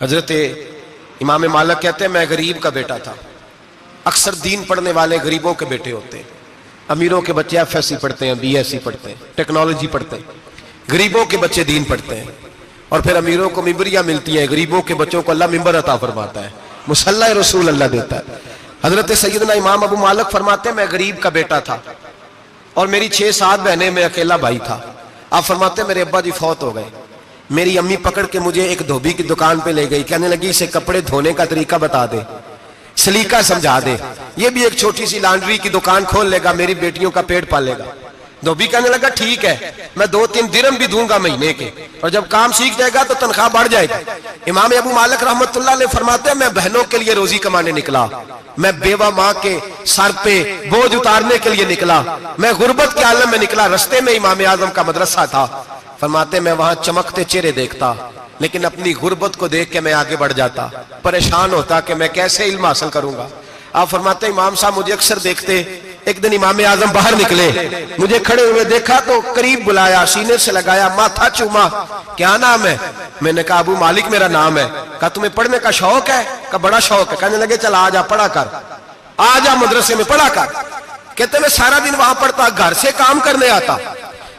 حضرت امام مالک کہتے ہیں میں غریب کا بیٹا تھا. اکثر دین پڑھنے والے غریبوں کے بیٹے ہوتے ہیں. امیروں کے بچے ایف ایس سی پڑھتے ہیں, بی ایس سی پڑھتے ہیں, ٹیکنالوجی پڑھتے ہیں. غریبوں کے بچے دین پڑھتے ہیں اور پھر امیروں کو ممبریاں ملتی ہیں. غریبوں کے بچوں کو اللہ ممبر عطا فرماتا ہے, مصلی رسول اللہ دیتا ہے. حضرت سیدنا امام ابو مالک فرماتے ہیں میں غریب کا بیٹا تھا اور میری 6-7 بہنیں, میں اکیلا بھائی تھا. آپ فرماتے ہیں میرے ابا جی فوت ہو گئے. میری امی پکڑ کے مجھے ایک دھوبی کی دکان پہ لے گئی, کہنے لگی اسے کپڑے دھونے کا طریقہ بتا دے, سلیقہ سمجھا دے, یہ بھی ایک چھوٹی سی لانڈری کی دکان کھول لے گا, میری بیٹیوں کا پیٹ پالے گا. دھوبی کہنے لگا ٹھیک ہے, میں 2-3 درہم بھی دوں گا مہینے کے, اور جب کام سیکھ جائے گا تو تنخواہ بڑھ جائے گی. امام ابو مالک رحمت اللہ علیہ فرماتے ہیں میں بہنوں کے لیے روزی کمانے نکلا, میں بیوہ ماں کے سر پہ بوجھ اتارنے کے لیے نکلا, میں غربت کے عالم میں نکلا. رستے میں امام اعظم کا مدرسہ تھا. فرماتے میں وہاں چمکتے چہرے دیکھتا, لیکن اپنی غربت کو دیکھ کے میں آگے بڑھ جاتا, پریشان ہوتا کہ میں کیسے علم حاصل کروں گا. آپ فرماتے امام صاحب مجھے اکثر دیکھتے. ایک دن امام اعظم باہر نکلے, مجھے کھڑے ہوئے دیکھا تو قریب بلایا, سینے سے لگایا, ماتھا چوما. کیا نام ہے؟ میں نے کہا ابو مالک میرا نام ہے. کہا تمہیں پڑھنے کا شوق ہے؟ کہا بڑا شوق ہے. کہنے لگے چل آ جا پڑھا کر, آ جا مدرسے میں پڑھا کر. کہتے میں سارا دن وہاں پڑھتا, گھر سے کام کرنے آتا,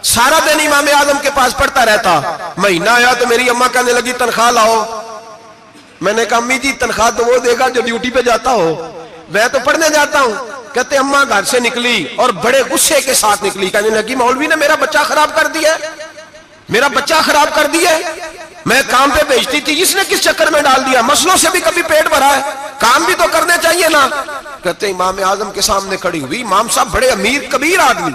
سارا دن امام اعظم کے پاس پڑھتا رہتا. مہینہ آیا تو میری اماں کہنے لگی تنخواہ لاؤ. میں نے کہا امی جی تنخواہ تو وہ دے گا جو ڈیوٹی پہ جاتا ہو, میں تو پڑھنے جاتا ہوں. کہتے اماں گھر سے نکلی اور بڑے غصے کے ساتھ نکلی, کہنے لگی مولوی نے میرا بچہ خراب کر دیا, میرا بچہ خراب کر دیا, میں کام پہ بھیجتی تھی, اس نے کس چکر میں ڈال دیا, مسئلوں سے بھی کبھی پیٹ بھرا ہے, کام بھی تو کرنے چاہیے نا. کہتے امام اعظم کے سامنے کھڑی ہوئی. امام صاحب بڑے امیر کبیر آدمی,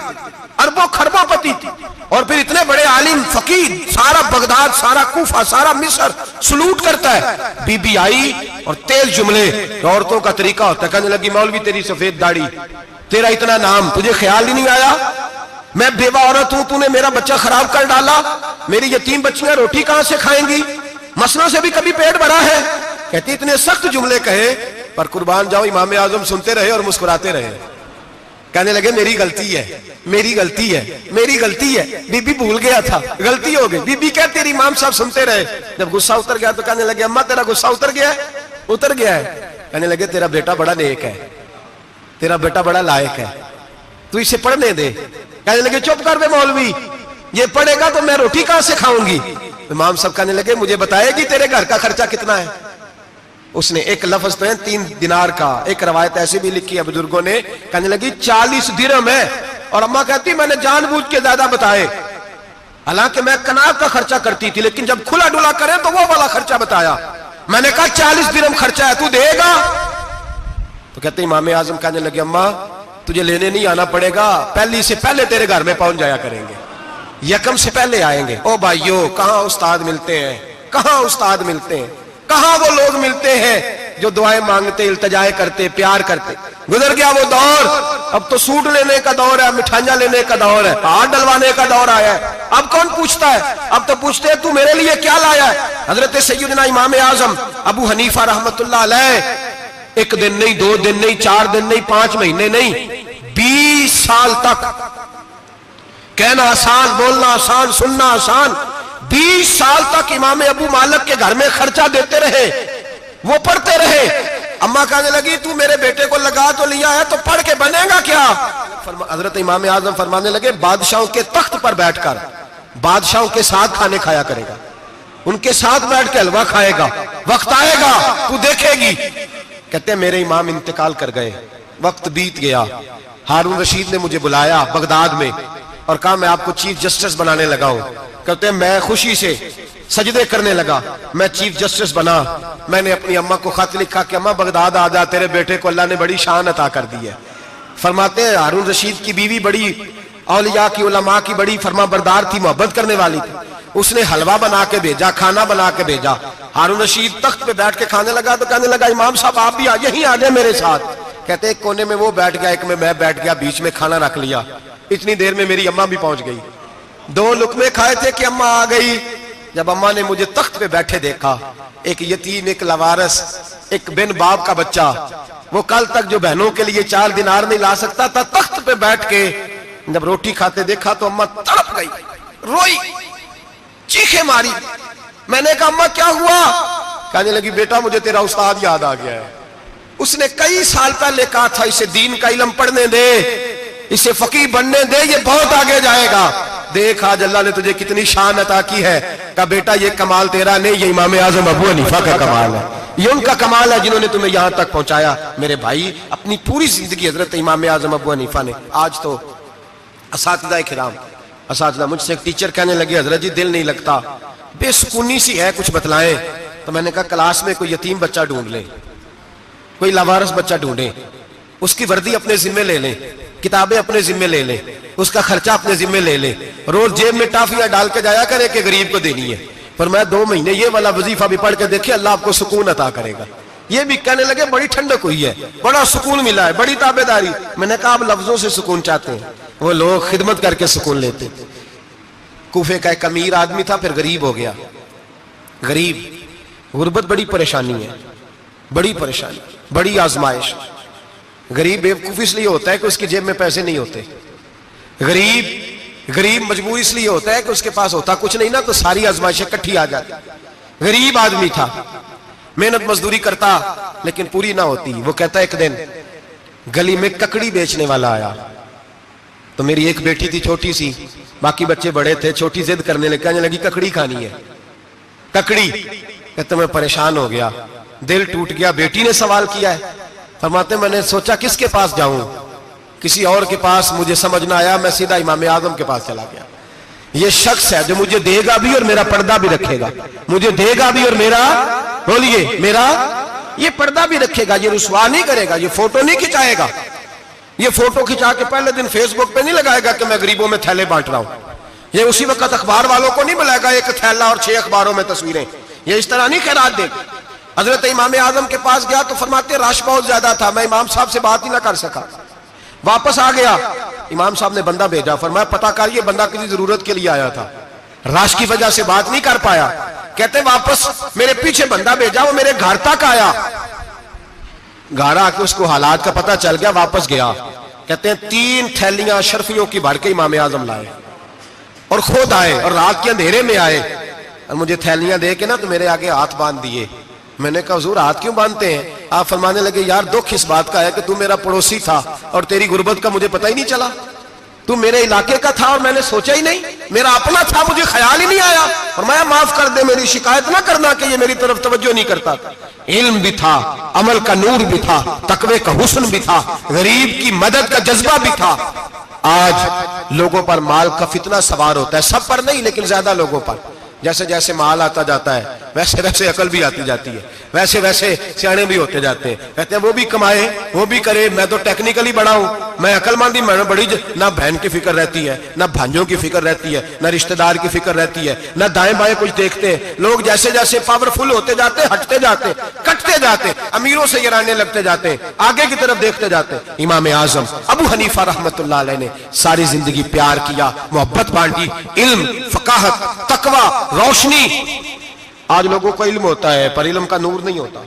اربوں خربوں پتی تھی, اور پھر اتنے بڑے عالم فقیر, سارا بغداد, سارا کوفہ, سارا مصر سلوٹ کرتا ہے. بی بی آئی اور تیز جملے, عورتوں کا طریقہ ہوتا ہے. کہنے لگی مولوی تیری سفید داڑھی, تیرا اتنا نام, تجھے خیال ہی نہیں آیا میں بیوہ عورت ہوں, تو نے میرا بچہ خراب کر ڈالا, میری یتیم بچیاں روٹی کہاں سے کھائیں گی, مسئلوں سے بھی کبھی پیٹ بھرا ہے. کہتی اتنے سخت جملے کہے, پر قربان جاؤ امام اعظم سنتے رہے اور مسکراتے رہے. کہنے لگے میری غلطی ہے, میری غلطی ہے, میری غلطی ہے, بی بی بھول گیا تھا, غلطی ہو گئی. بی بی کہتے تیری امام صاحب سنتے رہے. جب غصہ اتر گیا تو کہنے لگے اماں تیرا غصہ اتر گیا ہے؟ اتر گیا ہے. کہنے لگے تیرا بیٹا بڑا نیک ہے, تیرا بیٹا بڑا لائق ہے, تو اسے پڑھنے دے. کہنے لگے چپ کر بے مولوی, یہ پڑھے گا تو میں روٹی کہاں سے کھاؤں گی. امام صاحب کہنے لگے مجھے بتائے گی تیرے گھر کا خرچہ کتنا ہے. اس نے ایک لفظ تو ہے 3 دینار کا, ایک روایت ایسی بھی لکھی ہے بزرگوں نے, کہنے لگی 40 درہم ہے. اور اماں کہتی میں نے جان بوجھ کے زیادہ بتائے, حالانکہ میں کناز کا خرچہ کرتی تھی, لیکن جب کھلا ڈلا کرے تو وہ والا خرچہ بتایا. میں نے کہا 40 درہم خرچہ ہے, تو دے گا؟ تو کہتے امام اعظم کہنے لگے اماں تجھے لینے نہیں آنا پڑے گا, پہلی سے پہلے تیرے گھر میں پہنچ جایا کریں گے, یکم سے پہلے آئیں گے. او بھائیو کہاں استاد ملتے ہیں, کہاں استاد ملتے ہیں, کہاں وہ لوگ ملتے ہیں جو دعائیں مانگتے, التجائے کرتے, پیار کرتے. گزر گیا وہ دور, اب تو سوٹ لینے کا دور ہے, مٹھائیاں لینے کا دور ہے, ہاتھ ڈلوانے کا دور آیا ہے. اب کون پوچھتا ہے, اب تو پوچھتے ہیں تو میرے لیے کیا لایا ہے. حضرت سیدنا امام اعظم ابو حنیفہ رحمت اللہ علیہ 1 دن نہیں, 2 دن نہیں, 4 دن نہیں, 5 مہینے نہیں, 20 سال تک, کہنا آسان, بولنا آسان, سننا آسان, 20 سال تک امام ابو مالک کے گھر میں خرچہ دیتے رہے, وہ پڑھتے رہے. اماں کہنے لگی تو میرے بیٹے کو لگا تو لیا ہے, تو پڑھ کے بنے گا کیا. حضرت امام اعظم فرمانے لگے بادشاہوں کے تخت پر بیٹھ کر بادشاہوں کے ساتھ کھانے کھایا کرے گا, ان کے ساتھ بیٹھ کے حلوہ کھائے گا, وقت آئے گا تو دیکھے گی. کہتے ہیں میرے امام انتقال کر گئے, وقت بیت گیا. ہارون رشید نے مجھے بلایا بغداد میں اور کہا میں آپ کو چیف جسٹس بنانے لگا ہوں. کہتے ہیں میں خوشی سے سجدے کرنے لگا, میں چیف جسٹس بنا. میں نے اپنی اماں کو خط لکھا کہ اماں بغداد آ جا, تیرے بیٹے کو اللہ نے بڑی شان عطا کر دی ہے. فرماتے ہیں ہارون رشید کی بیوی بڑی اولیاء کی, علماء کی بڑی فرما بردار تھی, محبت کرنے والی تھی. اس نے حلوہ بنا کے بھیجا, کھانا بنا کے بھیجا. ہارون رشید تخت پہ بیٹھ کے کھانے لگا تو کہنے لگا امام صاحب آپ بھی یہیں آ جائیں میرے ساتھ. کہتے ایک کونے میں وہ بیٹھ گیا, ایک میں بیٹھ گیا, بیچ میں کھانا رکھ لیا. اتنی دیر میں میری اماں بھی پہنچ گئی. 2 لقمے کھائے تھے کہ اماں آ گئی. جب اماں نے مجھے تخت پہ بیٹھے دیکھا, ایک یتیم, ایک لاوارث, ایک بن باپ کا بچہ, وہ کل تک جو بہنوں کے لیے 4 دینار نہیں لا سکتا تھا, تخت پہ بیٹھ کے جب روٹی کھاتے دیکھا تو اماں تڑپ گئی, روئی, چیخیں ماری. میں نے کہا اماں کیا ہوا؟ کہنے لگی بیٹا مجھے تیرا استاد یاد آ گیا ہے، اس نے کئی سال پہلے کہا تھا اسے دین کا علم پڑھنے دے، اسے فقیہ بننے دے، یہ بہت آگے جائے گا۔ دیکھ آج اللہ نے تجھے کتنی شان عطا کی ہے۔ کہا بیٹا یہ کمال تیرا نہیں، یہ امام اعظم ابو حنیفہ کا کمال ہے، یہ ان کا کمال ہے جنہوں نے تمہیں یہاں تک پہنچایا۔ میرے بھائی اپنی پوری زندگی حضرت امام اعظم ابو حنیفہ نے۔ آج تو اساتذہ کرام، اساتذہ مجھ سے ایک ٹیچر کہنے لگے حضرت جی دل نہیں لگتا، بے سکونی سی ہے، کچھ بتلائیں۔ تو میں نے کہا کلاس میں کوئی یتیم بچہ ڈھونڈ لیں، کوئی لاوارث بچہ ڈھونڈیں، اس کی وردی اپنے ذمہ لے لیں، کتابیں اپنے ذمہ لے لیں، اس کا خرچہ اپنے ذمہ لے لیں، روز جیب میں ٹافیاں ڈال کے جایا کرے کہ غریب کو دینی ہے۔ فرمایا 2 مہینے یہ والا وظیفہ بھی پڑھ کے دیکھیں، اللہ آپ کو سکون عطا کرے گا۔ یہ بھی کہنے لگے بڑی ٹھنڈک ہوئی ہے، بڑا سکون ملا ہے، بڑی تابعداری۔ میں نے کہا آپ لفظوں سے سکون چاہتے ہیں، وہ لوگ خدمت کر کے سکون لیتے۔ کوفے کا ایک امیر آدمی تھا، پھر غریب ہو گیا۔ غریب، غربت بڑی پریشانی ہے، بڑی پریشانی، بڑی آزمائش۔ غریب بیوقوف اس لیے ہوتا ہے کہ اس کی جیب میں پیسے نہیں ہوتے، غریب مجبور اس لیے ہوتا ہے کہ اس کے پاس ہوتا کچھ نہیں نا، تو ساری آزمائشیں کٹھی آ جاتی۔ غریب آدمی تھا، محنت مزدوری کرتا لیکن پوری نہ ہوتی۔ وہ کہتا ایک دن گلی میں ککڑی بیچنے والا آیا، تو میری ایک بیٹی تھی چھوٹی سی، باقی بچے بڑے تھے، چھوٹی ضد کرنے لگی، کہنے لگی ککڑی کھانی ہے، ککڑی۔ کہتا میں پریشان ہو گیا، دل ٹوٹ گیا، بیٹی نے سوال کیا ہے۔ فرماتے میں نے سوچا کس کے پاس جاؤں، کسی اور کے پاس مجھے سمجھ نہ آیا، میں سیدھا امام اعظم کے پاس چلا گیا۔ یہ شخص ہے جو مجھے دے گا بھی اور میرا پردہ بھی رکھے گا، مجھے دے گا بھی اور میرا، بولیے، میرا یہ پردہ بھی رکھے گا، یہ رسوا نہیں کرے گا، یہ فوٹو نہیں کھچائے گا، یہ فوٹو کھچا کے پہلے دن فیس بک پہ نہیں لگائے گا کہ میں غریبوں میں تھیلے بانٹ رہا ہوں، یہ اسی وقت اخبار والوں کو نہیں بلائے گا ایک تھیلا اور 6 اخباروں میں تصویریں، یہ اس طرح نہیں خیرات دے گا۔ حضرت امام اعظم کے پاس گیا تو فرماتے رش بہت زیادہ تھا، میں امام صاحب سے بات ہی نہ کر سکا، واپس آ گیا۔ امام صاحب نے بندہ بھیجا، فرمایا پتہ کر یہ بندہ کسی ضرورت کے لیے آیا تھا، رش کی وجہ سے بات نہیں کر پایا۔ کہتے واپس میرے پیچھے بندہ بھیجا، وہ میرے گھر تک آیا، گھر آ کے اس کو حالات کا پتہ چل گیا، واپس گیا۔ کہتے ہیں 3 تھیلیاں اشرفیوں کی بھر کے امام اعظم لائے اور خود آئے اور رات کے اندھیرے میں آئے اور مجھے تھیلیاں دے کے نا تو میرے آگے ہاتھ باندھ دیے۔ میں نے کہا حضور ہاتھ کیوں باندھتے ہیں؟ آپ فرمانے لگے یار دکھ اس بات کا ہے کہ تو میرا پڑوسی تھا اور تیری غربت کا مجھے پتہ ہی نہیں چلا، تو میرے علاقے کا تھا اور میں نے سوچا ہی نہیں، میرا اپنا تھا مجھے خیال ہی نہیں آیا۔ فرمایا معاف کر دے، میری شکایت نہ کرنا کہ یہ میری طرف توجہ نہیں کرتا تھا۔ علم بھی تھا، عمل کا نور بھی تھا، تقوی کا حسن بھی تھا، غریب کی مدد کا جذبہ بھی تھا۔ آج لوگوں پر مال کا فتنہ سوار ہوتا ہے، سب پر نہیں لیکن زیادہ لوگوں پر۔ جیسے جیسے مال آتا جاتا ہے ویسے ویسے عقل بھی آتی جاتی ہے، ویسے ویسے سیانے بھی ہوتے جاتے ہیں۔ کہتے ہیں وہ بھی کمائے وہ بھی کرے، میں تو ٹیکنیکلی بڑا ہوں، میں عقل مندی میں بڑی، نہ بہن کی فکر رہتی ہے، نہ بھانجوں کی فکر رہتی ہے، نہ رشتہ دار کی فکر رہتی ہے، نہ دائیں بائیں کچھ دیکھتے ہیں۔ لوگ جیسے جیسے پاورفل ہوتے جاتے ہٹتے جاتے، کٹتے جاتے، امیروں سے گرانے لگتے جاتے، آگے کی طرف دیکھتے جاتے۔ امام اعظم ابو حنیفہ رحمۃ اللہ علیہ نے ساری زندگی پیار کیا، محبت بانٹی، علم، فقاہت، تقوی، روشنی۔ آج لوگوں کو علم ہوتا ہے پر علم کا نور نہیں ہوتا،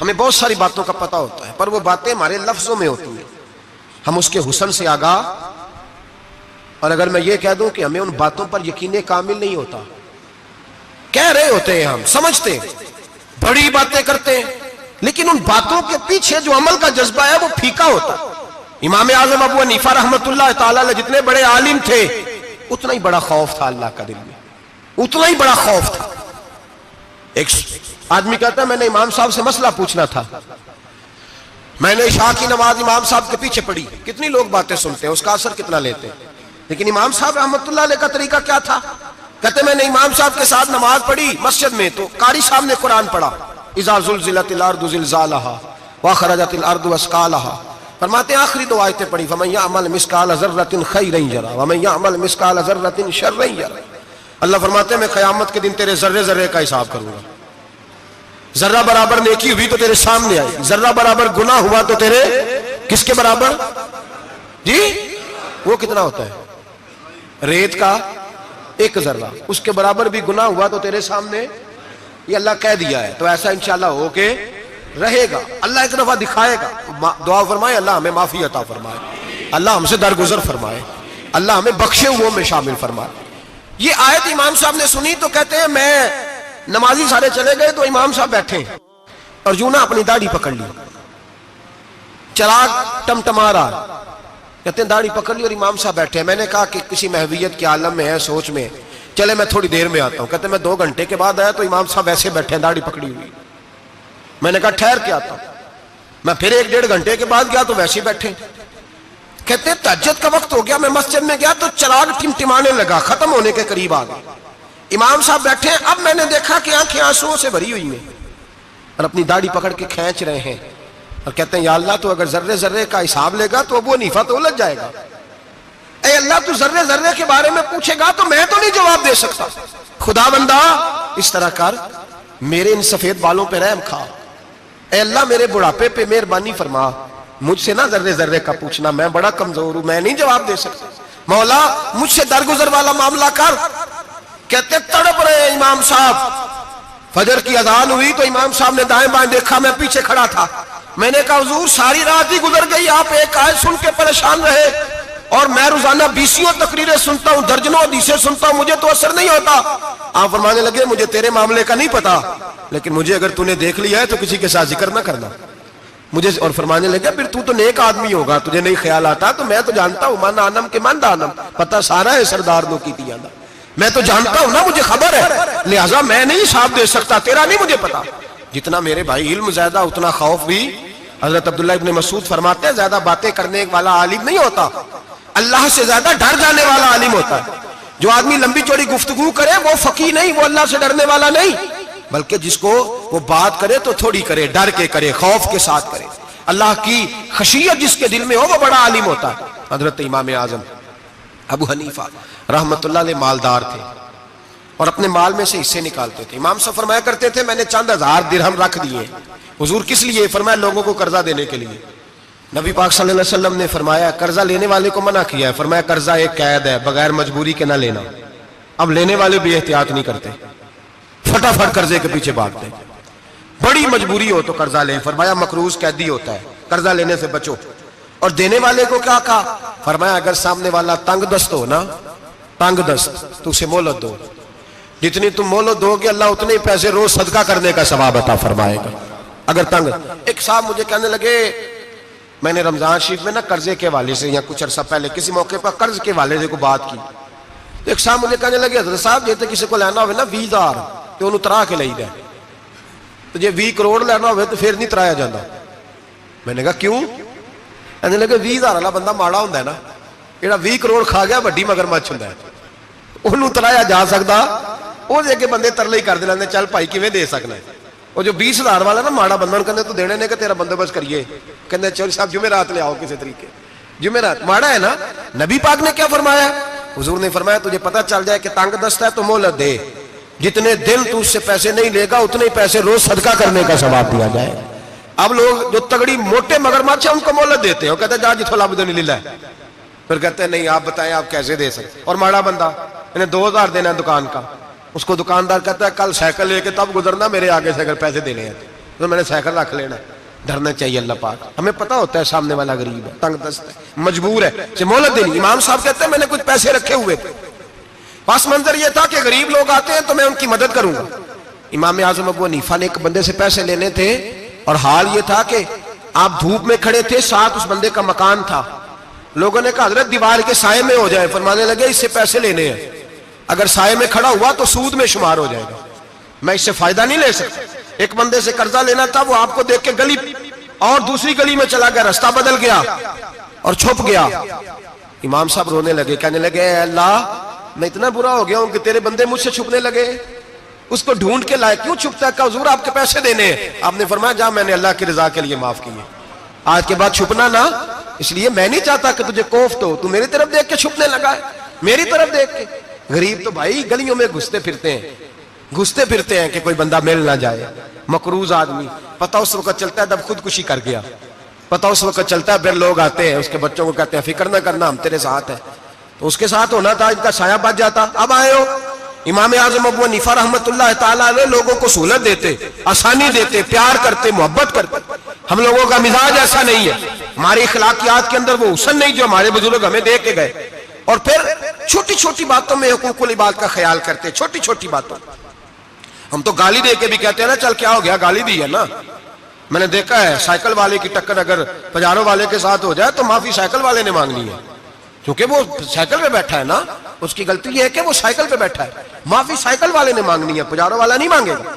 ہمیں بہت ساری باتوں کا پتہ ہوتا ہے پر وہ باتیں ہمارے لفظوں میں ہوتی ہیں، ہم اس کے حسن سے آگاہ۔ اور اگر میں یہ کہہ دوں کہ ہمیں ان باتوں پر یقین کامل نہیں ہوتا، کہہ رہے ہوتے ہیں، ہم سمجھتے ہیں، بڑی باتیں کرتے ہیں، لیکن ان باتوں کے پیچھے جو عمل کا جذبہ ہے وہ پھیکا ہوتا ہے۔ امام اعظم ابو حنیفہ رحمۃ اللہ تعالی علیہ جتنے بڑے عالم تھے اتنا ہی بڑا خوف تھا اللہ کا دل میں، اتنا ہی بڑا خوف تھا۔ ایک آدمی کہتا ہے میں نے امام صاحب سے مسئلہ پوچھنا تھا، میں نے عشاء کی نماز امام صاحب کے پیچھے پڑھی، کتنی لوگ باتیں سنتے ہیں، اس کا اثر کتنا لیتے ہیں، لیکن امام صاحب رحمۃ اللہ علیہ کا طریقہ کیا تھا؟ کہتے میں نے امام صاحب کے ساتھ نماز پڑھی مسجد میں، تو قاری صاحب نے قرآن پڑھا، اذا زلزلت الارض زلزالہا واخرجت الارض اثقالہا، فرماتے ہیں آخری 2 آیتیں پڑھی، فمن یعمل مثقال ذرۃ خیرا یرہ ومن یعمل مثقال ذرۃ شرا یرہ۔ اللہ فرماتے ہیں میں قیامت کے دن تیرے ذرے ذرے کا حساب کروں گا، ذرہ برابر نیکی ہوئی تو تیرے سامنے آئی، ذرہ برابر گناہ ہوا تو تیرے کس کے برابر؟ جی وہ کتنا ہوتا ہے؟ ریت کا 1 ذرہ، اس کے برابر بھی گناہ ہوا تو تیرے سامنے، یہ اللہ کہہ دیا ہے، تو ایسا انشاءاللہ ہو کے رہے گا۔ اللہ ایک دفعہ دکھائے گا، دعا فرمائے اللہ ہمیں معافی عطا فرمائے، اللہ ہم سے درگزر فرمائے، اللہ ہمیں بخشے ہوئوں میں شامل فرمائے۔ یہ آیت امام صاحب نے سنی تو کہتے ہیں میں نمازی سارے چلے گئے تو امام صاحب بیٹھے اور یوں نہ اپنی داڑھی پکڑ لی, چراغ ٹمٹما رہا, کہتے ہیں داڑھی پکڑ لی اور امام صاحب بیٹھے. میں نے کہا کہ کسی محویت کے عالم میں ہے, سوچ میں, چلے میں تھوڑی دیر میں آتا ہوں. کہتے ہیں میں 2 گھنٹے کے بعد آیا تو امام صاحب ایسے بیٹھے ہیں داڑھی پکڑی ہوئی. میں نے کہا ٹھہر کے آتا ہوں. میں پھر 1-1.5 گھنٹے کے بعد گیا تو ویسے ہی بیٹھے. کہتے ہیں تہجد کا وقت ہو گیا, میں مسجد میں گیا تو چراغ ٹمٹمانے لگا, ختم ہونے کے قریب آ گیا. امام صاحب بیٹھے, اب میں نے دیکھا کہ آنکھیں آنسوؤں سے بھری ہوئی ہیں اور اپنی داڑھی پکڑ کے کھینچ رہے ہیں اور کہتے ہیں یا اللہ تو اگر ذرے ذرے کا حساب لے گا تو ابو حنیفہ تو الجھ جائے گا. اے اللہ تو ذرے ذرے کے بارے میں پوچھے گا تو میں تو نہیں جواب دے سکتا. خدا بندہ اس طرح کر, میرے ان سفید بالوں پہ رحم کھا. اے اللہ میرے بڑھاپے پہ مہربانی فرما, مجھ سے نہ ذرے ذرے کا پوچھنا, میں بڑا کمزور ہوں, میں نہیں جواب دے سکتا. مولا مجھ سے درگزر والا معاملہ کر. کہتے تڑپ رہے امام صاحب. فجر کی اذان ہوئی تو امام صاحب نے دائیں بائیں دیکھا, میں پیچھے کھڑا تھا. میں نے کہا حضور ساری رات ہی گزر گئی, آپ ایک آیت سن کے پریشان رہے اور میں روزانہ 20 تقریریں سنتا ہوں, درجنوں حدیثیں سنتا ہوں, مجھے تو اثر نہیں ہوتا. آپ فرمانے لگے مجھے تیرے معاملے کا نہیں پتا, لیکن مجھے اگر تو نے دیکھ لیا ہے تو کسی کے ساتھ ذکر نہ کرنا مجھے. اور فرمانے لگے پھر تو نیک آدمی ہوگا, تجھے نہیں خیال آتا, تو میں تو جانتا ہوں من آنم کے من دانم, پتہ سارا ہے سردار دو کی تیانا, میں تو جانتا ہوں نا, مجھے خبر ہے, لہٰذا میں نہیں حساب دے سکتا, تیرا نہیں مجھے پتا. جتنا میرے بھائی علم زیادہ اتنا خوف بھی. حضرت عبداللہ ابن مسعود فرماتے ہیں زیادہ باتیں کرنے والا عالم نہیں ہوتا, اللہ سے زیادہ ڈر جانے والا عالم ہوتا ہے. جو آدمی لمبی چوڑی گفتگو کرے وہ فقیہ نہیں, وہ اللہ سے ڈرنے والا نہیں, بلکہ جس کو وہ بات کرے تو تھوڑی کرے, ڈر کے کرے, خوف کے ساتھ کرے. اللہ کی خشیت جس کے دل میں ہو وہ بڑا عالم ہوتا ہے. حضرت امام اعظم ابو حنیفہ رحمت اللہ علیہ مالدار تھے اور اپنے مال میں سے حصے نکالتے تھے. امام صاحب فرمایا کرتے تھے میں نے چند ہزار درہم رکھ دیے. حضور کس لیے؟ فرمایا لوگوں کو قرضہ دینے کے لیے. نبی پاک صلی اللہ علیہ وسلم نے فرمایا قرضہ لینے والے کو منع کیا ہے, فرمایا قرضہ ایک قید ہے, بغیر مجبوری کے نہ لینا. اب لینے والے بھی احتیاط نہیں کرتے, فٹافٹ قرضے کے پیچھے بھاگتے. بڑی مجبوری ہو تو قرضہ لیں, فرمایا مقروض قیدی ہوتا ہے, قرضہ لینے سے بچو. اور دینے والے کو کیا کہا؟ فرمایا اگر سامنے والا تنگ دست ہو نا, تنگ دست, تو اسے مہلت دو. جتنی تم مہلت دو گے اللہ اتنے پیسے روز صدقہ کرنے کا ثواب عطا فرمائے گا. اگر تنگ. ایک صاحب مجھے کہنے لگے, میں نے رمضان شریف میں نا قرضے کے والے سے یا کچھ عرصہ پہلے کسی موقع پر قرض کے والے سے کو بات کی. ایک صاحب مجھے کہنے لگے حضرت صاحب جیتے کسی کو لینا ہوئے نا 20,000 تو انہوں ترا کے لئی دے, تو جے 20 کروڑ لینا ہوئے تو پھر نہیں ترایا جاتا. میں نے کہا کیوں؟ کہنے لگے 20,000 والا بندہ ماڑا ہوتا ہے نا, جہاں 20 کروڑ کھا گیا وڈی مگرمچھ ہوتا ہے, انہوں ترایا جا سکتا, وہ دے کے بندے ترلے ہی کر دے لیندے چل بھائی کیویں دے سکنا ہے. وہ جو 20,000 والا نا ماڑا بندہ انہوں کہنے تو دینے نے کہ تیرا بندوبست کریے, کہنے چل صاحب جمعرات لے آؤ کسی طریقے, جمعرات ماڑا ہے نا. نبی پاک نے کیا فرمایا؟ حضور نے فرمایا تجھے پتہ چل جائے کہ تنگ دست ہے تو مہلت دے, جتنے دن تو اس سے پیسے نہیں لے گا اتنے پیسے روز صدقہ کرنے کا ثواب دیا جائے. اب لوگ جو تگڑی موٹے مگرمچھ ہیں ان کو مہلت دیتے ہیں, وہ کہتے ہیں جا جتھو لب دے لے, پھر کہتے ہیں نہیں آپ بتائیں آپ کیسے دے سکتے. اور ماڑا بندہ انہیں 2,000 دینا ہے دکان کا, اس کو دکاندار کہتا ہے کل سائیکل لے کے تب گزرنا میرے آگے سے اگر پیسے دینے ہیں تو میں نے سائیکل رکھ لینا. ڈرنا چاہیے اللہ پاک, ہمیں پتا ہوتا ہے سامنے والا غریب ہے, تنگ دست ہے, مجبور ہے, اسے مہلت دینی. امام صاحب کہتے ہیں میں نے کچھ پیسے رکھے ہوئے تھے, پس منظر یہ تھا کہ غریب لوگ آتے ہیں تو میں ان کی مدد کروں گا. امام اعظم ابو حنیفہ نے ایک بندے سے پیسے لینے تھے اور حال یہ تھا کہ آپ دھوپ میں کھڑے تھے, ساتھ اس بندے کا مکان تھا. لوگوں نے کہا حضرت دیوار کے سائے میں ہو جائے. فرمانے لگے اس سے پیسے لینے ہیں, اگر سائے میں کھڑا ہوا تو سود میں شمار ہو جائے گا, میں اس سے فائدہ نہیں لے سکتا. ایک بندے سے قرضہ لینا تھا, وہ آپ کو دیکھ کے گلی اور دوسری گلی میں چلا گیا, رستہ بدل گیا اور چھپ گیا. امام صاحب رونے لگے, کہنے لگے اے اللہ میں اتنا برا ہو گیا ہوں کہ تیرے بندے مجھ سے چھپنے لگے, اس کو ڈھونڈ کے لائے, کیوں چھپتا ہے؟ کہ حضور آپ کے پیسے دینے ہیں. آپ نے فرمایا جا میں نے اللہ کی رضا کے لیے معاف کیے, آج کے بعد چھپنا نہ, اس لیے میں نہیں چاہتا کہ تجھے کوفت ہو, تو میری طرف دیکھ کے چھپنے لگا ہے, میری طرف دیکھ کے. غریب تو بھائی گلیوں میں گھستے پھرتے ہیں کہ کوئی بندہ مل نہ جائے. مقروض آدمی پتہ اس وقت چلتا ہے جب خودکشی کر گیا, پتہ اس وقت چلتا ہے پھر لوگ آتے ہیں اس کے بچوں کو کہتے ہیں فکر نہ کرنا ہم تیرے ساتھ ہیں, تو اس کے ساتھ ہونا تھا, ان کا سایہ بچ جاتا. اب آئے ہو امام اعظم ابو حنیفہ رحمت اللہ تعالیٰ علیہ لوگوں کو سہولت دیتے, آسانی دیتے, پیار کرتے, محبت کرتے. ہم لوگوں کا مزاج ایسا نہیں ہے, ہماری اخلاقیات کے اندر وہ حسن نہیں جو ہمارے بزرگ ہمیں دے کے گئے. اور پھر چھوٹی چھوٹی باتوں میں حقوق العباد کا خیال کرتے, چھوٹی چھوٹی باتوں. ہم تو گالی دے کے بھی کہتے ہیں نا چل کیا ہو گیا, گالی دی ہے نا. میں نے دیکھا ہے سائیکل والے کی ٹکر اگر پجارو والے کے ساتھ ہو جائے تو معافی سائیکل والے نے مانگنی ہے, کیونکہ وہ سائیکل پہ بیٹھا ہے نا, اس کی غلطی یہ ہے کہ وہ سائیکل پہ بیٹھا ہے. معافی سائیکل والے نے مانگنی ہے, پجارو والا نہیں مانگے گا.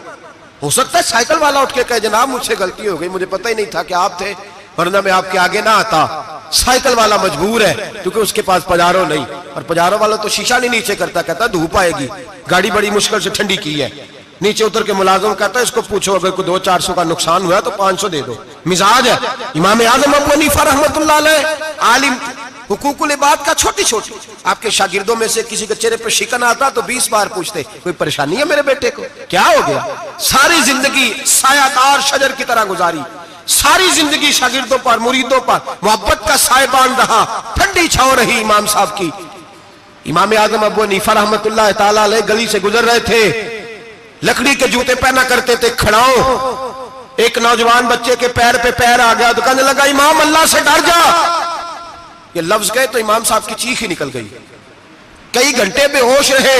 ہو سکتا ہے سائیکل والا اٹھ کے کہے جناب مجھ سے غلطی ہو گئی, مجھے پتہ ہی نہیں تھا کہ آپ تھے, ورنہ میں آپ کے آگے نہ آتا. سائیکل والا مجبور ہے کیونکہ اس کے پاس پجارو نہیں, اور پجارو والا تو شیشہ نہیں نیچے کرتا, کہتا دھوپ آئے گی, گاڑی بڑی مشکل سے ٹھنڈی کی ہے. نیچے اتر کے ملازم کہتا ہے اس کو پوچھو اگر کوئی 200-400 کا نقصان ہوا تو 500 دے دو. مزاج ہے. امام اعظم ابو حنیفہ رحمۃ اللہ علیہ عالم, حقوق العباد کا چھوٹی چھوٹی, آپ کے شاگردوں میں سے کسی کے چہرے پر شکن آتا تو 20 بار پوچھتے کوئی پریشانی ہے میرے بیٹے کو, کیا ہو گیا. ساری زندگی سایہ دار شجر کی طرح گزاری, ساری زندگی شاگردوں پر مریدوں پر محبت کا سائبان رہا, ٹھنڈی چھاؤں رہی امام صاحب کی. امام اعظم ابو حنیفہ رحمۃ اللہ تعالی علیہ گلی سے گزر رہے تھے, لکڑی کے جوتے پہنا کرتے تھے, کھڑاؤ. ایک نوجوان بچے کے پیر پہ پیر آ گیا تو کہنے لگا امام اللہ سے ڈر جا. یہ لفظ گئے تو امام صاحب کی چیخ ہی نکل گئی. کئی گھنٹے بے ہوش رہے.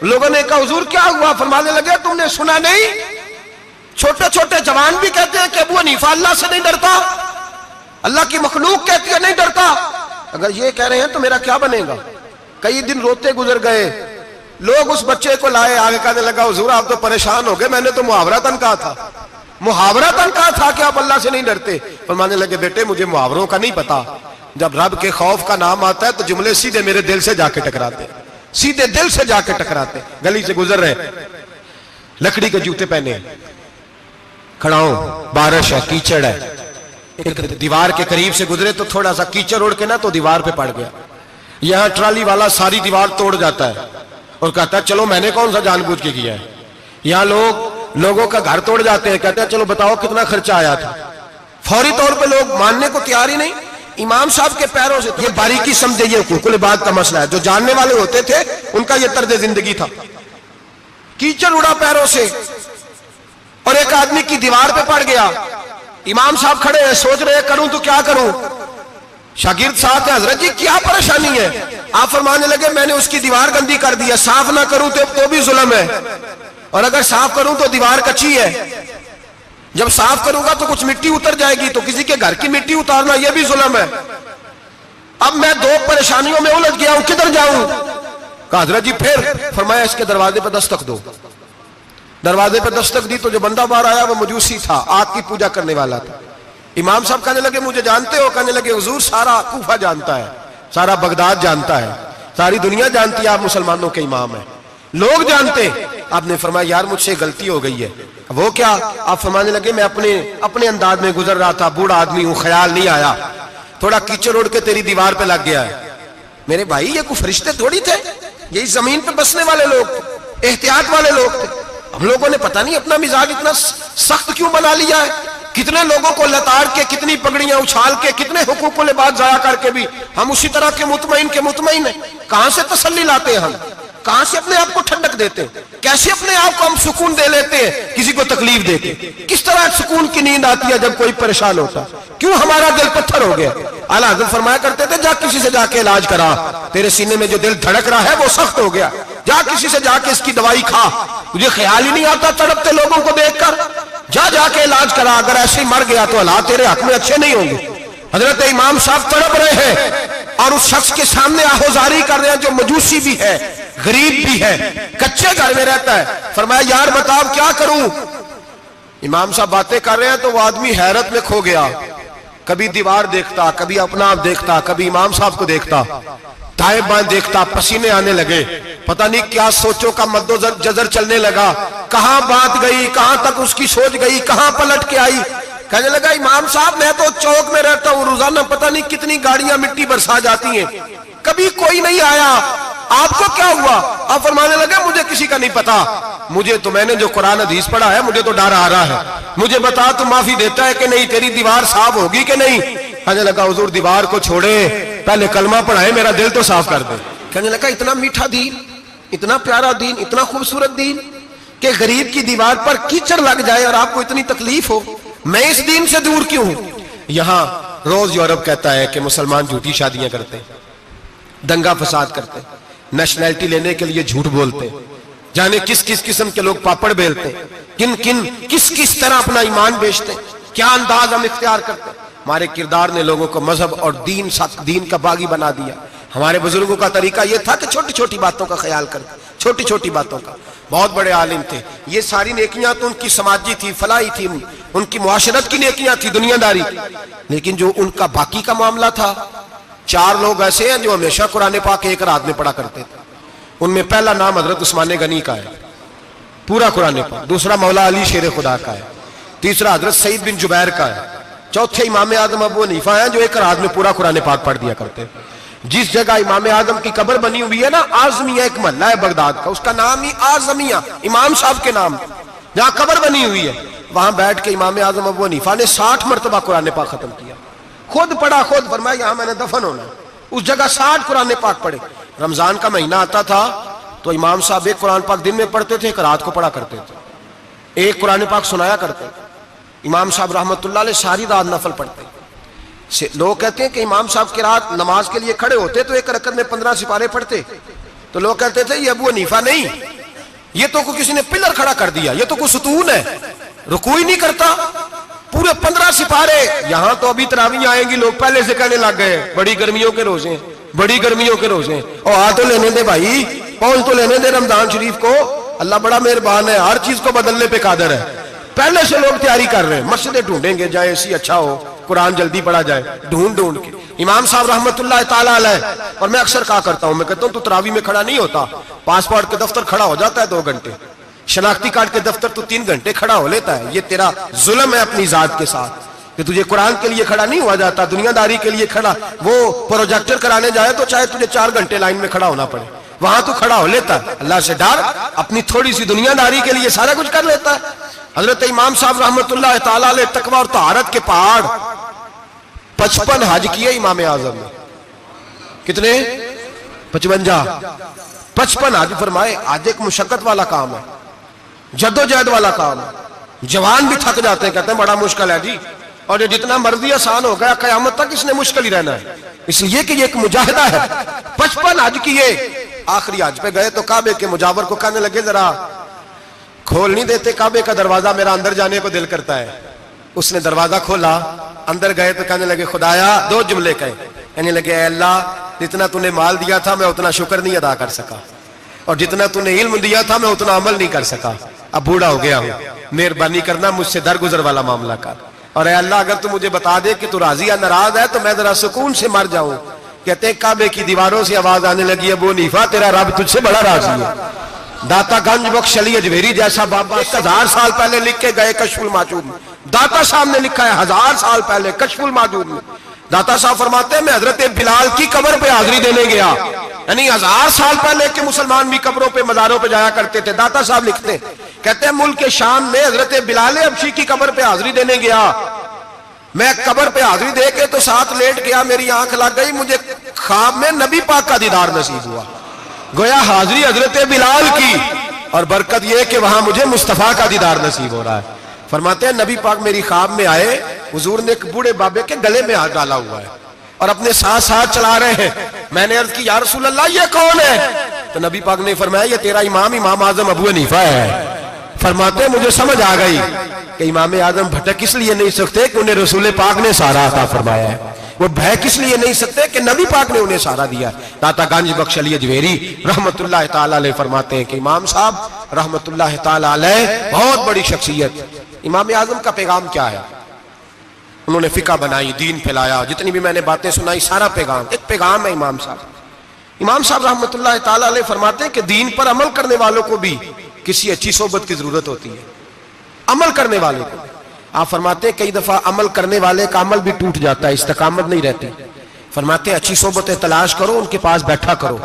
لوگوں نے کہا حضور کیا ہوا؟ فرمانے لگے تم نے سنا نہیں, چھوٹے چھوٹے جوان بھی کہتے ہیں کہ ابو حنیفہ اللہ سے نہیں ڈرتا, اللہ کی مخلوق کہتی ہے نہیں ڈرتا. اگر یہ کہہ رہے ہیں تو میرا کیا بنے گا. کئی دن روتے گزر گئے. لوگ اس بچے کو لائے, آگے کہنے لگا حضور آپ تو پریشان ہو گئے, میں نے تو محاورتاً کہا تھا, محاورتاً کہا تھا کہ آپ اللہ سے نہیں ڈرتے. فرمانے لگے بیٹے مجھے محاوروں کا نہیں پتا, جب رب کے خوف کا نام آتا ہے تو جملے سیدھے میرے دل سے جا کے ٹکراتے, سیدھے دل سے جا کے ٹکراتے. گلی سے گزر رہے, لکڑی کے جوتے پہنے, کھڑا ہوں, بارش ہے, کیچڑ ہے. ایک دیوار کے قریب سے گزرے تو تھوڑا سا کیچڑ اڑ کے نا تو دیوار پہ پڑ گیا. یہاں ٹرالی والا ساری دیوار توڑ جاتا ہے اور کہتا ہے چلو میں نے کون سا جان بوجھ کے کیا ہے. یہاں لوگوں کا گھر توڑ جاتے ہیں, کہتے ہیں چلو بتاؤ کتنا خرچہ آیا تھا. فوری طور پہ لوگ ماننے کو تیار ہی نہیں. امام صاحب کے پیروں سے, یہ باریکی سمجھے, یہ حقوق العباد کا مسئلہ ہے. جو جاننے والے ہوتے تھے ان کا یہ طرز زندگی تھا. کیچڑ اڑا پیروں سے اور ایک آدمی کی دیوار پہ پڑ گیا. امام صاحب کھڑے ہیں, سوچ رہے کروں تو کیا کروں. شاگرد ساتھ ہیں, حضرت جی کیا پریشانی ہے؟ آپ فرمانے لگے میں نے اس کی دیوار گندی کر دی ہے, صاف نہ کروں تو بھی ظلم ہے, اور اگر صاف کروں تو دیوار کچی ہے. جب صاف کروں گا تو کچھ مٹی اتر جائے گی, تو کسی کے گھر کی مٹی اتارنا یہ بھی ظلم ہے. اب میں دو پریشانیوں میں الجھ گیا ہوں, کدھر جاؤں؟ کہا حضرت جی پھر. فرمایا اس کے دروازے پہ دستک دو. دروازے پہ دستک دی تو جو بندہ باہر آیا وہ مجوسی تھا, آگ کی پوجا کرنے والا تھا. امام صاحب کہنے لگے مجھے جانتے ہو؟ کہنے لگے حضور سارا کوفہ جانتا ہے, سارا بغداد جانتا ہے, ساری دنیا جانتی ہے آپ مسلمانوں کے امام ہیں, لوگ جانتے. آپ نے فرمایا یار مجھ سے غلطی ہو گئی ہے. وہ کیا؟ آپ فرمانے لگے میں اپنے انداز میں گزر رہا تھا, بوڑھا آدمی ہوں, خیال نہیں آیا, تھوڑا کیچڑ اڑ کے تیری دیوار پہ لگ گیا ہے. میرے بھائی یہ کوئی فرشتے تھوڑی تھے, یہی زمین پہ بسنے والے لوگ تھے, احتیاط والے لوگ تھے. ہم لوگوں نے پتہ نہیں اپنا مزاج اتنا سخت کیوں بنا لیا ہے. کتنے لوگوں کو لتاڑ کے, کتنی پگڑیاں اچھال کے, کتنے حقوق العباد ضائع کر کے بھی ہم اسی طرح کے مطمئن ہیں. کہاں سے تسلی لاتے ہیں ہم, کہاں سے اپنے آپ کو ٹھنڈک دیتے ہیں, کیسے اپنے آپ کو ہم سکون دے لیتے ہیں کسی کو تکلیف دے کے. کس طرح سکون کی نیند آتی ہے جب کوئی پریشان ہوتا, کیوں ہمارا دل پتھر ہو گیا. اعلیٰ حضرت فرمایا کرتے تھے جا کسی سے جا کے علاج کرا, تیرے سینے میں جو دل دھڑک رہا ہے وہ سخت ہو گیا, جا کسی سے جا کے اس کی دوائی کھا, تجھے خیال ہی نہیں آتا تڑپتے لوگوں کو دیکھ کر, جا کے علاج کرا, اگر ایسے ہی مر گیا تو حالات تیرے حق میں اچھے نہیں ہوں گے. حضرت امام صاحب تڑپ رہے ہیں اور اس شخص کے سامنے آہوزاری کر رہے ہیں جو مجوسی بھی ہے, غریب بھی ہے, کچے گھر میں رہتا ہے. فرمایا یار بتاؤ کیا کروں. امام صاحب باتیں کر رہے ہیں تو وہ آدمی حیرت میں کھو گیا, کبھی دیوار دیکھتا, کبھی اپنا آپ دیکھتا, کبھی امام صاحب کو دیکھتا, دائیں بائیں دیکھتا, پسینے آنے لگے, پتہ نہیں کیا سوچوں کا مد و جزر چلنے لگا, کہاں بات گئی, کہاں تک اس کی سوچ گئی, کہاں پلٹ کے آئی. کہنے لگا امام صاحب میں تو چوک میں رہتا ہوں, روزانہ پتہ نہیں کتنی گاڑیاں مٹی برسا جاتی ہیں, کبھی کوئی نہیں آیا, آپ کو کیا ہوا؟ آپ فرمانے لگے مجھے کسی کا نہیں پتا, مجھے تو میں نے جو قرآن حدیث پڑھا ہے مجھے تو ڈر آ رہا ہے, مجھے بتا تو معافی دیتا ہے کہ نہیں, تیری دیوار صاف ہوگی کہ نہیں. کہنے لگا حضور دیوار کو چھوڑے, پہلے کلمہ پڑھائے, میرا دل تو صاف کر دے. کہنے لگا اتنا میٹھا دین, اتنا پیارا دین, اتنا خوبصورت دین کہ غریب کی دیوار پر کیچڑ لگ جائے اور آپ کو اتنی تکلیف ہو, میں اس دین سے دور کیوں ہوں. یہاں روز یورپ کہتا ہے کہ مسلمان جھوٹی شادیاں کرتے ہیں, دنگا فساد کرتے ہیں, نیشنلٹی لینے کے لیے جھوٹ بولتے ہیں, جانے کس کس قسم کے لوگ پاپڑ بیلتے ہیں، کس کس طرح اپنا ایمان بیچتے ہیں، کیا انداز ہم اختیار کرتے ہیں۔ ہمارے کردار نے لوگوں کو مذہب اور دین کا باغی بنا دیا۔ ہمارے بزرگوں کا طریقہ یہ تھا کہ چھوٹی چھوٹی باتوں کا خیال کرتے، چھوٹی چھوٹی باتوں کا۔ بہت بڑے عالم تھے، یہ ساری نیکیاں تو ان کی سماجی تھی، فلاحی تھی، ان کی معاشرت کی نیکیاں تھی، دنیا داری، لیکن جو ان کا باقی کا معاملہ تھا، 4 لوگ ایسے ہیں جو ہمیشہ قرآن پاک ایک رات میں پڑھا کرتے تھے۔ ان میں پہلا نام حضرت عثمان غنی کا ہے، پورا قرآن پاک۔ دوسرا مولا علی شیر خدا کا ہے۔ تیسرا حضرت سعید بن جبیر کا ہے۔ چوتھے امام اعظم ابو حنیفہ ہیں جو ایک رات میں پورا قرآن پاک پڑھ دیا کرتے ہیں۔ جس جگہ امام اعظم کی قبر بنی ہوئی ہے نا، اعظمیہ ایک محلہ ہے بغداد کا، اس کا نام ہی اعظمیہ، امام صاحب کے نام، جہاں قبر بنی ہوئی ہے، وہاں بیٹھ کے امام اعظم ابو حنیفہ نے 60 مرتبہ قرآن پاک ختم کیا، خود پڑھا، خود فرمایا یہاں میں نے دفن ہونا ہے۔ اس جگہ 60 قرآن پاک پڑھے۔ رمضان کا مہینہ آتا تھا تو امام صاحب ایک قرآن پاک دن میں پڑھتے تھے، ایک رات کو پڑھا کرتے تھے، ایک قرآن پاک سنایا کرتے تھے۔ امام صاحب رحمۃ اللہ علیہ ساری رات نفل پڑھتے۔ لوگ کہتے ہیں کہ امام صاحب کی رات نماز کے لیے کھڑے ہوتے تو ایک رکعت میں 15 سپارے پڑھتے، تو لوگ کہتے تھے یہ ابو حنیفہ نہیں، یہ تو کوئی کسی نے پلر کھڑا کر دیا، یہ تو کوئی ستون ہے، رکوع ہی نہیں کرتا، پورے 15 سپارے۔ یہاں تو ابھی تراویح آئیں گی، لوگ پہلے سے کہنے لگ گئے بڑی گرمیوں کے روزے ہیں، بڑی گرمیوں کے روزے ہیں۔ اور آ تو لینے دے بھائی، پہنچ تو لینے دے رمضان شریف کو، اللہ بڑا مہربان ہے، ہر چیز کو بدلنے پہ قادر ہے۔ پہلے سے لوگ تیاری کر رہے ہیں، مسجدیں ڈھونڈیں گے جائے اسی اچھا ہو، قرآن جلدی پڑھا جائے، ڈھونڈ کے۔ امام صاحب رحمت اللہ تعالیٰ علیہ، اور میں اکثر کہا کرتا ہوں، میں کہتا ہوں تو تراویح میں کھڑا نہیں ہوتا، پاسپورٹ کے دفتر کھڑا ہو جاتا ہے 2 گھنٹے، شناختی کارڈ کے دفتر تو 3 گھنٹے کھڑا ہو لیتا ہے۔ یہ تیرا ظلم ہے اپنی ذات کے ساتھ کہ تجھے قرآن کے لیے کھڑا نہیں ہوا جاتا، دنیا داری کے لیے کھڑا۔ وہ پروجیکٹر کرانے جائے تو چاہے تجھے 4 گھنٹے لائن میں کھڑا ہونا پڑے، وہاں تو کھڑا ہو لیتا ہے۔ اللہ سے ڈر، اپنی تھوڑی سی دنیا داری کے لیے سارا کچھ کر لیتا ہے۔ حضرت امام صاحب رحمت اللہ تعالیٰ علیہ تقویٰ اور طہارت کے پہاڑ 55 حج کیے امام اعظم نے۔ کتنے؟ 55 حج فرمائے۔ حج ایک مشقت والا کام ہے، جدوجہد والا کام ہے، جوان بھی تھک جاتے ہیں، کہتے ہیں بڑا مشکل ہے جی، اور یہ جتنا مرضی آسان ہو گیا قیامت تک اس نے مشکل ہی رہنا ہے، اس لیے کہ یہ ایک مجاہدہ ہے۔ 55 حج کیے۔ آخری حج پہ گئے تو کعبے کے مجاور کو کہنے لگے ذرا کھول نہیں دیتے کعبے کا دروازہ، میرا اندر جانے کو دل کرتا ہے۔ اس نے دروازہ کھولا، اندر گئے تو کہنے لگے خدایا، 2 جملے کہے، کہنے لگے اے اللہ، جتنا تو نے مال دیا تھا میں اتنا شکر نہیں ادا کر سکا، اور جتنا تو نے علم دیا تھا میں اتنا عمل نہیں کر سکا، اب بوڑھا ہو گیا ہوں، مہربانی کرنا مجھ سے درگزر والا معاملہ کر، اور اے اللہ اگر تو مجھے بتا دے کہ تو راضی یا ناراض ہے تو میں ذرا سکون سے مر جاؤں۔ کہتے ہیں کعبے کی دیواروں سے آواز آنے لگی، ابو حنیفہ تیرا رب تجھ سے بڑا راضی ہے۔ داتا گنج بخش علی اجمیری جیسا بابا 1000 سال پہلے لکھ کے گئے کشف الماجود میں، داتا صاحب نے لکھا ہے 1000 سال پہلے کشف الماجود میں۔ داتا صاحب فرماتے ہیں میں حضرت بلال کی قبر پہ حاضری دینے گیا، یعنی 1000 سال پہلے کے مسلمان بھی قبروں پہ مزاروں پہ جایا کرتے تھے۔ داتا صاحب لکھتے ہیں، کہتے ہیں ملک شام میں حضرت بلال حبشی کی قبر پہ حاضری دینے گیا، میں قبر پہ حاضری دے کے تو ساتھ لیٹ گیا، میری آنکھ لگ گئی، مجھے خواب میں نبی پاک کا دیدار نصیب ہوا، گویا حاضری حضرت بلال کی، اور برکت یہ کہ وہاں مجھے مصطفیٰ کا دیدار نصیب ہو رہا ہے۔ فرماتے ہیں نبی پاک میری خواب میں آئے، حضور نے ایک بوڑھے بابے کے گلے میں ہاتھ ڈالا ہوا ہے اور اپنے ساتھ ساتھ چلا رہے ہیں۔ میں نے عرض کی یا رسول اللہ یہ کون ہے؟ تو نبی پاک نے فرمایا یہ تیرا امام اعظم ابو حنیفہ ہے۔ فرماتے ہیں مجھے سمجھ آ گئی کہ امام اعظم بھٹک اس لیے نہیں سکتے کہ انہیں رسول پاک نے سہارا عطا فرمایا ہے، وہ بہک اس لیے نہیں سکتے کہ نبی پاک نے انہیں سہارا دیا۔ داتا گنج بخش علی اجمیری رحمت اللہ تعالی علیہ فرماتے ہیں کہ امام صاحب رحمت اللہ تعالی علیہ بہت بڑی شخصیت۔ امام اعظم کا پیغام کیا ہے؟ انہوں نے فقہ بنائی، دین پھیلایا، جتنی بھی میں نے باتیں سنائی سارا پیغام، ایک پیغام ہے امام صاحب۔ امام صاحب رحمت اللہ تعالی علیہ فرماتے ہیں کہ دین پر عمل کرنے والوں کو بھی کسی اچھی صحبت کی ضرورت ہوتی ہے، عمل کرنے والے کو۔ آپ فرماتے ہیں کئی دفعہ عمل کرنے والے کا عمل بھی ٹوٹ جاتا ہے، استقامت نہیں رہتی۔ فرماتے ہیں اچھی صحبتیں تلاش کرو، ان کے پاس بیٹھا کرو،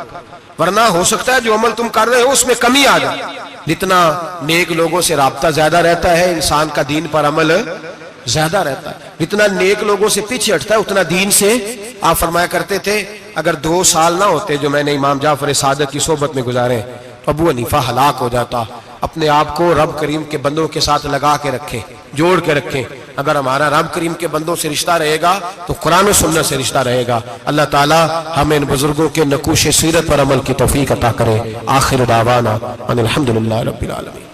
ورنہ ہو سکتا ہے جو عمل تم کر رہے ہو اس میں کمی آ جائے۔ جتنا نیک لوگوں سے رابطہ زیادہ رہتا ہے انسان کا دین پر عمل زیادہ رہتا ہے، جتنا نیک لوگوں سے پیچھے ہٹتا ہے اتنا دین سے۔ آپ فرمایا کرتے تھے اگر 2 سال نہ ہوتے جو میں نے امام جعفر صادق کی صحبت میں گزارے تو ابو حنیفہ ہلاک ہو جاتا۔ اپنے آپ کو رب کریم کے بندوں کے ساتھ لگا کے رکھیں، جوڑ کے رکھیں، اگر ہمارا رب کریم کے بندوں سے رشتہ رہے گا تو قرآن و سنت سے رشتہ رہے گا۔ اللہ تعالی ہمیں ان بزرگوں کے نقوش سیرت پر عمل کی توفیق عطا کرے۔ آخر دعوانا ان الحمدللہ رب العالمین۔